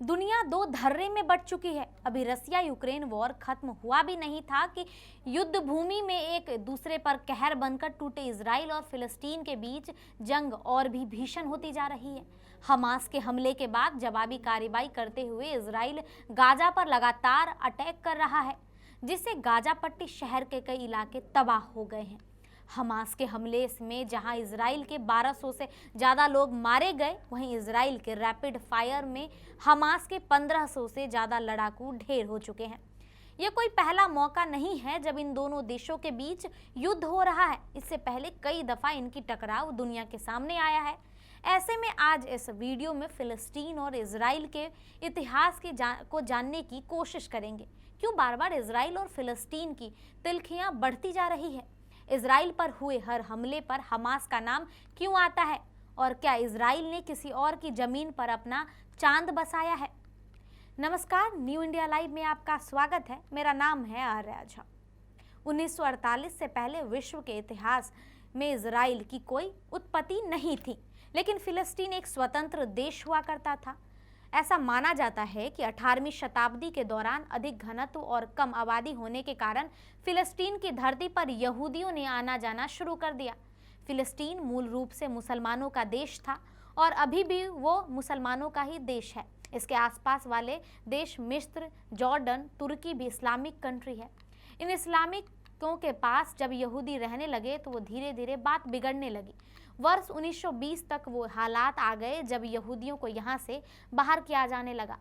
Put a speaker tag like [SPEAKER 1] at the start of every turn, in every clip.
[SPEAKER 1] दुनिया दो धर्रे में बंट चुकी है। अभी रसिया यूक्रेन वॉर खत्म हुआ भी नहीं था कि युद्ध भूमि में एक दूसरे पर कहर बनकर टूटे इजराइल और फिलिस्तीन के बीच जंग और भी भीषण होती जा रही है। हमास के हमले के बाद जवाबी कार्रवाई करते हुए इजराइल गाजा पर लगातार अटैक कर रहा है, जिससे गाजा पट्टी शहर के कई इलाके तबाह हो गए हैं। हमास के हमले में जहां इजराइल के 1200 से ज़्यादा लोग मारे गए, वहीं इजराइल के रैपिड फायर में हमास के 1500 से ज़्यादा लड़ाकू ढेर हो चुके हैं। यह कोई पहला मौका नहीं है जब इन दोनों देशों के बीच युद्ध हो रहा है। इससे पहले कई दफ़ा इनकी टकराव दुनिया के सामने आया है। ऐसे में आज इस वीडियो में फिलिस्तीन और इजराइल के इतिहास को जानने की कोशिश करेंगे। क्यों बार बार इजराइल और फिलिस्तीन की तिल्खियाँ बढ़ती जा रही है? इजराइल पर हुए हर हमले पर हमास का नाम क्यों आता है? और क्या इजराइल ने किसी और की जमीन पर अपना चांद बसाया है? नमस्कार, न्यू इंडिया लाइव में आपका स्वागत है। मेरा नाम है आर्या झा। 1948 से पहले विश्व के इतिहास में इजराइल की कोई उत्पत्ति नहीं थी, लेकिन फिलिस्तीन एक स्वतंत्र देश हुआ करता था। ऐसा माना जाता है कि 18वीं शताब्दी के दौरान अधिक घनत्व और कम आबादी होने के कारण फिलिस्तीन की धरती पर यहूदियों ने आना जाना शुरू कर दिया। फिलिस्तीन मूल रूप से मुसलमानों का देश था और अभी भी वो मुसलमानों का ही देश है। इसके आसपास वाले देश मिस्र, जॉर्डन, तुर्की भी इस्लामिक कंट्री है। इन इस्लामिकों के पास जब यहूदी रहने लगे तो वो धीरे धीरे बात बिगड़ने लगी। वर्ष 1920 तक वो हालात आ गए जब यहूदियों को यहाँ से बाहर किया जाने लगा।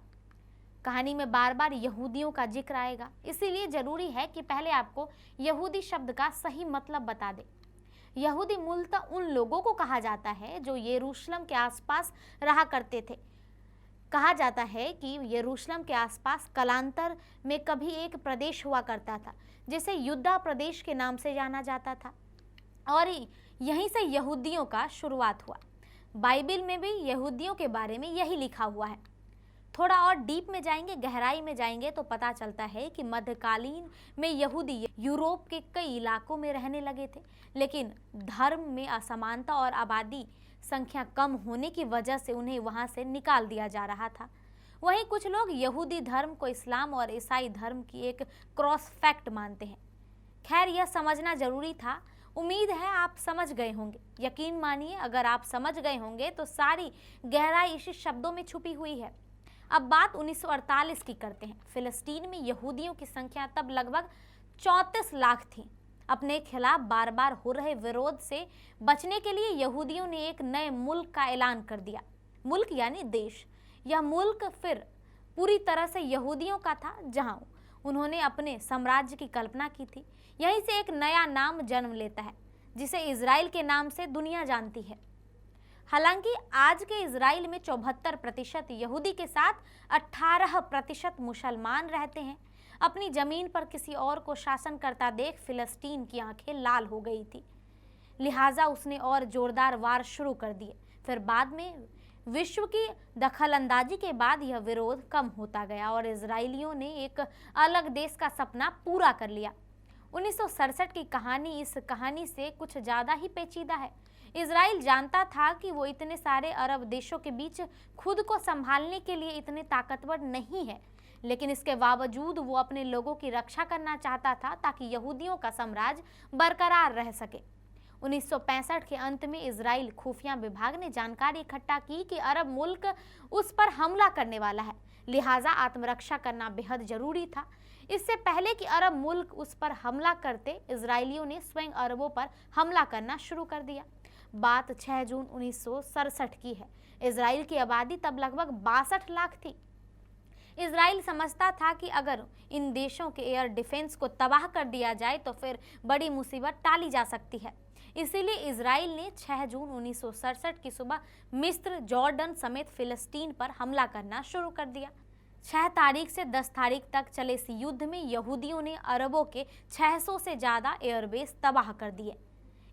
[SPEAKER 1] कहानी में बार बार यहूदियों का जिक्र आएगा, इसीलिए जरूरी है कि पहले आपको यहूदी शब्द का सही मतलब बता दे। यहूदी मूलतः उन लोगों को कहा जाता है जो यरूशलेम के आसपास रहा करते थे। कहा जाता है कि यरूशलेम के आसपास कालांतर में कभी एक प्रदेश हुआ करता था जिसे युद्धा प्रदेश के नाम से जाना जाता था और यहीं से यहूदियों का शुरुआत हुआ। बाइबल में भी यहूदियों के बारे में यही लिखा हुआ है। थोड़ा और डीप में जाएंगे, गहराई में जाएंगे तो पता चलता है कि मध्यकालीन में यहूदी यूरोप के कई इलाकों में रहने लगे थे, लेकिन धर्म में असमानता और आबादी संख्या कम होने की वजह से उन्हें वहां से निकाल दिया जा रहा था। वहीं कुछ लोग यहूदी धर्म को इस्लाम और ईसाई धर्म की एक क्रॉस फैक्ट मानते हैं। खैर, यह समझना जरूरी था। उम्मीद है आप समझ गए होंगे। यकीन मानिए, अगर आप समझ गए होंगे तो सारी गहराई इसी शब्दों में छुपी हुई है। अब बात 1948 की करते हैं। फिलिस्तीन में यहूदियों की संख्या तब लगभग 34 लाख थी। अपने खिलाफ बार बार हो रहे विरोध से बचने के लिए यहूदियों ने एक नए मुल्क का ऐलान कर दिया। मुल्क यानी देश। यह मुल्क फिर पूरी तरह से यहूदियों का था, जहां उन्होंने अपने साम्राज्य की कल्पना की थी। यहीं से एक नया नाम जन्म लेता है, जिसे इजराइल के नाम से दुनिया जानती है। हालांकि आज के इजराइल में 74% यहूदी के साथ 18% मुसलमान रहते हैं। अपनी जमीन पर किसी और को शासन करता देख फिलिस्तीन की आंखें लाल हो गई थी, लिहाजा उसने और जोरदार वार शुरू कर दिए। फिर बाद में विश्व की दखलंदाजी के बाद यह विरोध कम होता गया और इजरायलियों ने एक अलग देश का सपना पूरा कर लिया। 1967 की कहानी इस कहानी से कुछ ज़्यादा ही पेचीदा है। इजराइल जानता था कि वो इतने सारे अरब देशों के बीच खुद को संभालने के लिए इतने ताकतवर नहीं है, लेकिन इसके बावजूद वो अपने लोगों की रक्षा करना चाहता था ताकि यहूदियों का साम्राज्य बरकरार रह सके। 1965 के अंत में इजराइल खुफिया विभाग ने जानकारी इकट्ठा की कि अरब मुल्क उस पर हमला करने वाला है, लिहाजा आत्मरक्षा करना बेहद जरूरी था। इससे पहले कि अरब मुल्क उस पर हमला करते, इजरायलियों ने स्वयं अरबों पर हमला करना शुरू कर दिया। बात 6 जून 1967 की है। इजराइल की आबादी तब लगभग 62 लाख थी। इजराइल समझता था कि अगर इन देशों के एयर डिफेंस को तबाह कर दिया जाए तो फिर बड़ी मुसीबत टाली जा सकती है। इसीलिए इजराइल ने 6 जून 1967 की सुबह मिस्र, जॉर्डन समेत फिलिस्तीन पर हमला करना शुरू कर दिया। 6 तारीख से 10 तारीख तक चले इस युद्ध में यहूदियों ने अरबों के 600 से ज़्यादा एयरबेस तबाह कर दिए।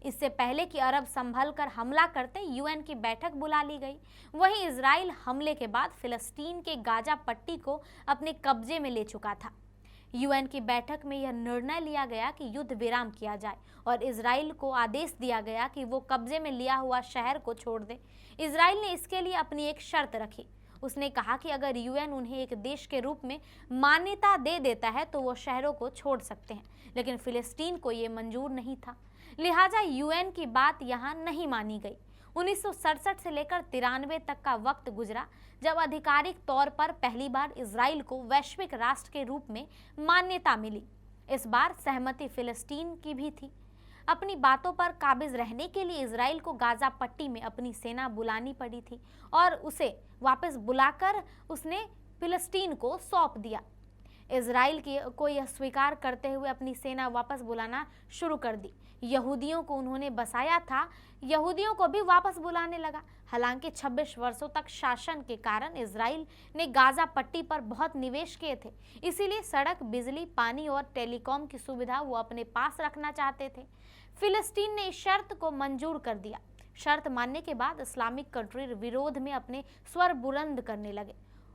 [SPEAKER 1] इससे पहले कि अरब संभल कर हमला करते, यूएन की बैठक बुला ली गई। वहीं इजराइल हमले के बाद फिलिस्तीन के गाजा पट्टी को अपने कब्जे में ले चुका था। यूएन की बैठक में यह निर्णय लिया गया कि युद्ध विराम किया जाए और इजराइल को आदेश दिया गया कि वो कब्जे में लिया हुआ शहर को छोड़ दे। इजराइल ने इसके लिए अपनी एक शर्त रखी। उसने कहा कि अगर यूएन उन्हें एक देश के रूप में मान्यता दे देता है तो वो शहरों को छोड़ सकते हैं, लेकिन फिलिस्तीन को ये मंजूर नहीं था। लिहाजा यूएन की बात यहाँ नहीं मानी गई। 1967 से लेकर 93 तक का वक्त गुजरा जब आधिकारिक तौर पर पहली बार इजराइल को वैश्विक राष्ट्र के रूप में मान्यता मिली। इस बार सहमति फिलिस्तीन की भी थी। अपनी बातों पर काबिज रहने के लिए इजराइल को गाजा पट्टी में अपनी सेना बुलानी पड़ी थी और उसे वापस बुलाकर उसने फिलिस्तीन को सौंप दिया। इजराइल को यह स्वीकार करते हुए अपनी सेना वापस बुलाना शुरू कर दी। यहूदियों को उन्होंने बसाया था, यहूदियों को भी वापस बुलाने लगा। हालांकि 26 वर्षों तक शासन के कारण इजराइल ने गाजा पट्टी पर बहुत निवेश किए थे, इसीलिए सड़क, बिजली, पानी और टेलीकॉम की सुविधा वो अपने पास रखना चाहते थे। फिलिस्तीन ने इस शर्त को मंजूर कर दिया। शर्त मानने के बाद इस्लामिक कंट्री विरोध में अपने स्वर बुलंद करने लगे।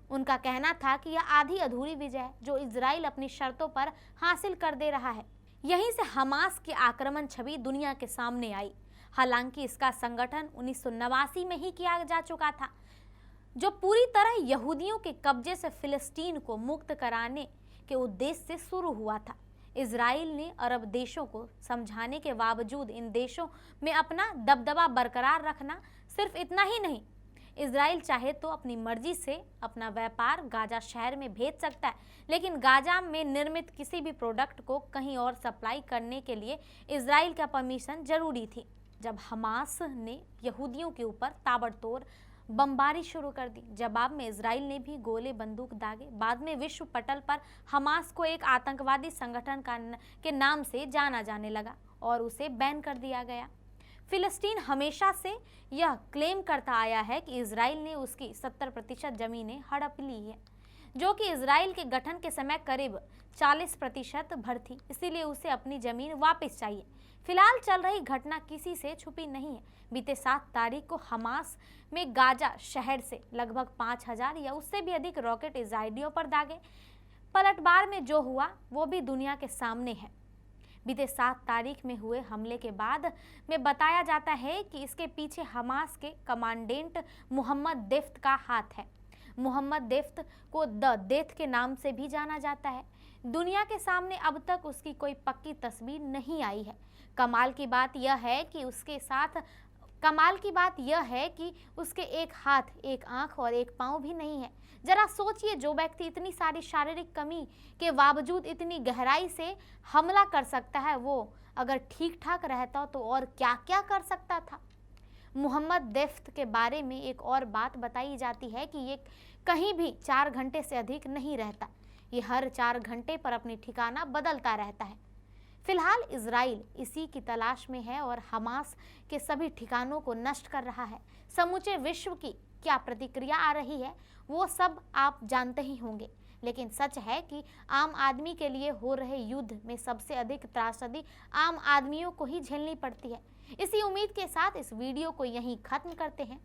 [SPEAKER 1] उनका कहना था कि यह आधी अधूरी विजय है जो इजराइल अपनी शर्तों पर हासिल कर दे रहा है। यहीं से हमास की आक्रमण छवि दुनिया के सामने आई। हालांकि इसका संगठन 1989 में ही किया जा चुका था, जो पूरी तरह यहूदियों के कब्जे से फिलिस्तीन को मुक्त कराने के उद्देश्य से शुरू हुआ था। इजराइल ने अरब देशों को समझाने के बावजूद इन देशों में अपना दबदबा बरकरार रखना, सिर्फ इतना ही नहीं, इजराइल चाहे तो अपनी मर्जी से अपना व्यापार गाजा शहर में भेज सकता है, लेकिन गाजा में निर्मित किसी भी प्रोडक्ट को कहीं और सप्लाई करने के लिए इजराइल का परमिशन जरूरी थी। जब हमास ने यहूदियों के ऊपर ताबड़तोड़ बमबारी शुरू कर दी, जवाब में इजराइल ने भी गोले बंदूक दागे। बाद में विश्व पटल पर हमास को एक आतंकवादी संगठन के नाम से जाना जाने लगा और उसे बैन कर दिया गया। फिलिस्तीन हमेशा से यह क्लेम करता आया है कि इजराइल ने उसकी 70% जमीनें हड़प ली है, जो कि इजराइल के गठन के समय करीब 40% भर थी, इसीलिए उसे अपनी जमीन वापस चाहिए। फिलहाल चल रही घटना किसी से छुपी नहीं है। बीते 7 तारीख को हमास में गाजा शहर से लगभग 5000 या उससे भी अधिक रॉकेट इजराइलियों पर दागे। पलटवार में जो हुआ वो भी दुनिया के सामने है। बीते 7 तारीख में हुए हमले के बाद में बताया जाता है कि इसके पीछे हमास के कमांडेंट मोहम्मद देफ्त का हाथ है। मोहम्मद देफ्त को द डेथ के नाम से भी जाना जाता है। दुनिया के सामने अब तक उसकी कोई पक्की तस्वीर नहीं आई है। कमाल की बात यह है कि उसके एक हाथ, एक आंख और एक पांव भी नहीं है। जरा सोचिए, जो व्यक्ति इतनी सारी शारीरिक कमी के बावजूद इतनी गहराई से हमला कर सकता है, वो अगर ठीक ठाक रहता तो और क्या क्या कर सकता था। मोहम्मद देफ्त के बारे में एक और बात बताई जाती है कि ये कहीं भी 4 घंटे से अधिक नहीं रहता। ये हर 4 घंटे पर अपनी ठिकाना बदलता रहता है। फिलहाल इजराइल इसी की तलाश में है और हमास के सभी ठिकानों को नष्ट कर रहा है। समूचे विश्व की क्या प्रतिक्रिया आ रही है वो सब आप जानते ही होंगे, लेकिन सच है कि आम आदमी के लिए हो रहे युद्ध में सबसे अधिक त्रासदी आम आदमियों को ही झेलनी पड़ती है। इसी उम्मीद के साथ इस वीडियो को यहीं खत्म करते हैं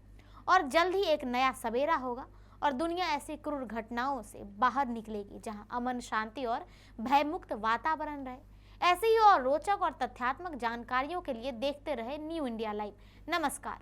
[SPEAKER 1] और जल्द ही एक नया सवेरा होगा और दुनिया ऐसी क्रूर घटनाओं से बाहर निकलेगी जहां अमन, शांति और भयमुक्त वातावरण रहे। ऐसी ही और रोचक और तथ्यात्मक जानकारियों के लिए देखते रहे न्यू इंडिया लाइव। नमस्कार।